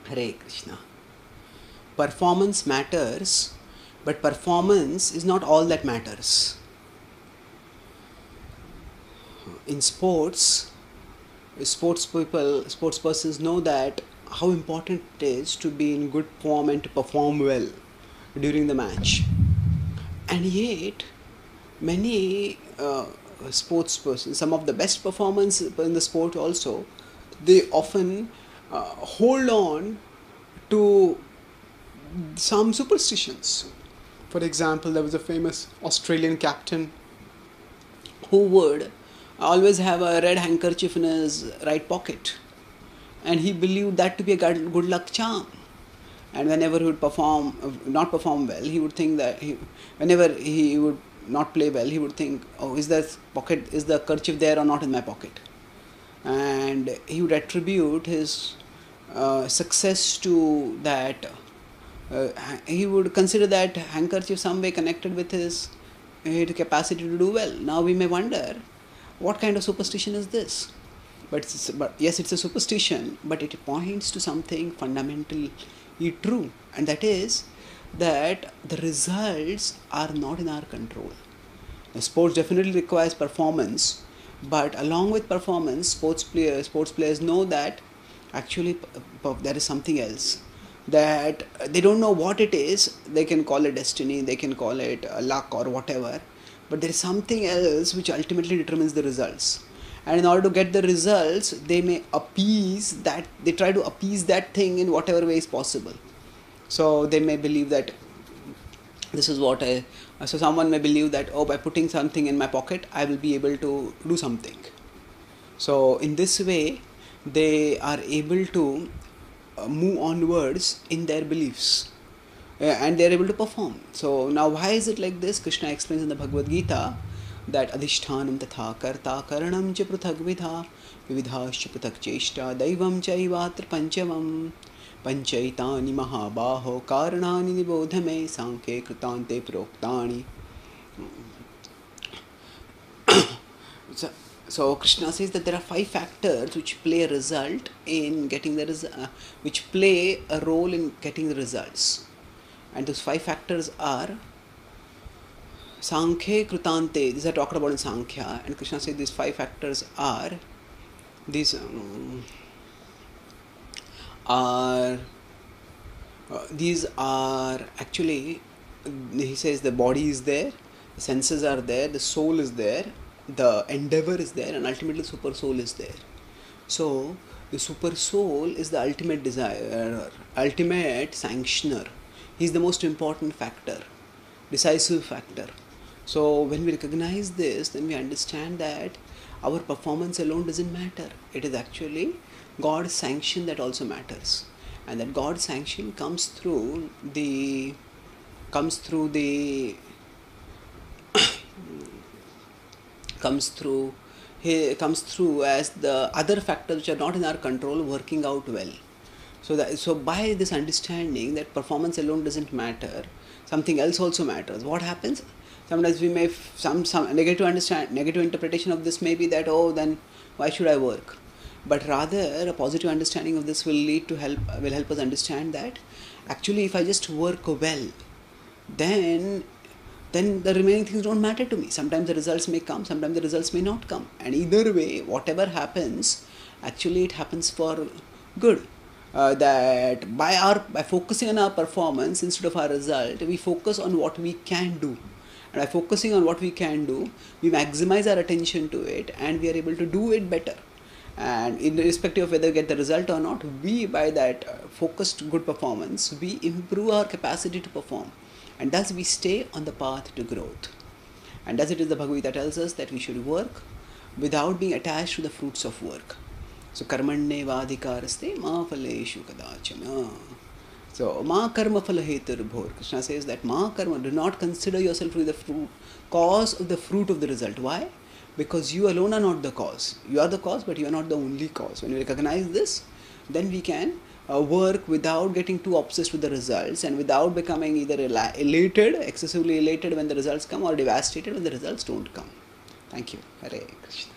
Hare Krishna. Performance matters, but performance is not all that matters. In sports, sports persons know that how important it is to be in good form and to perform well during the match. And yet, many sports persons, some of the best performance in the sport also, they often hold on to some superstitions. For example, there was a famous Australian captain who would always have a red handkerchief in his right pocket, and he believed that to be a good luck charm. And whenever he would not perform well, he would think that whenever he would not play well, he would think, oh, is the kerchief there or not in my pocket? And he would attribute his success to that. He would consider that handkerchief some way connected with his capacity to do well. Now we may wonder, what kind of superstition is this? But yes, it's a superstition, but it points to something fundamentally true, and that is that the results are not in our control. Now, sports definitely requires performance, but along with performance, sports players know that actually there is something else, that they don't know what it is. They can call it destiny, they can call it luck or whatever, but there is something else which ultimately determines the results. And in order to get the results, they may appease that, they try to appease that thing in whatever way is possible. So they may believe that this is what so someone may believe that, oh, by putting something in my pocket, I will be able to do something. So in this way, they are able to move onwards in their beliefs, and they are able to perform. So now why is it like this? Krishna explains in the Bhagavad Gita that adhishthanam tatha karta karanam cha pruthak vidha vividhascha pruthak cheshta daivam chaivatra panchavam panchaitani mahabaho karanani nibodhame sankhe krutante proktani. So Krishna says that there are 5 factors which play a result in getting the which play a role in getting the results, and those 5 factors are Sankhya Krutante. These are talked about in Sankhya, and Krishna says these 5 factors are these are actually, he says, the body is there, the senses are there, the soul is there, the endeavor is there, and ultimately the super soul is there. So the super soul is the ultimate desire, ultimate sanctioner. He is the most important factor, decisive factor. So when we recognize this, then we understand that our performance alone doesn't matter. It is actually God's sanction that also matters, and that God's sanction comes through as the other factors which are not in our control working out well. So by this understanding that performance alone doesn't matter, something else also matters. What happens? Sometimes we may some negative interpretation of this may be that, oh, then why should I work? But rather a positive understanding of this will help us understand that actually if I just work well, then the remaining things don't matter to me. Sometimes the results may come, sometimes the results may not come, and either way, whatever happens, actually it happens for good. That by focusing on our performance instead of our result, we focus on what we can do, and by focusing on what we can do, we maximize our attention to it, and we are able to do it better. And irrespective of whether we get the result or not, we, by that focused good performance, we improve our capacity to perform, and thus we stay on the path to growth. And thus it is the Bhagavad Gita tells us that we should work without being attached to the fruits of work. So karmanne vadhikaraste ma phaleshu kadachana. So ma karma phala heturbhor. Krishna says that ma karma, do not consider yourself to be the cause of the fruit of the result. Why? Because you alone are not the cause. You are the cause, but you are not the only cause. When we recognize this, then we can work without getting too obsessed with the results, and without becoming either excessively elated when the results come, or devastated when the results don't come. Thank you. Hare Krishna.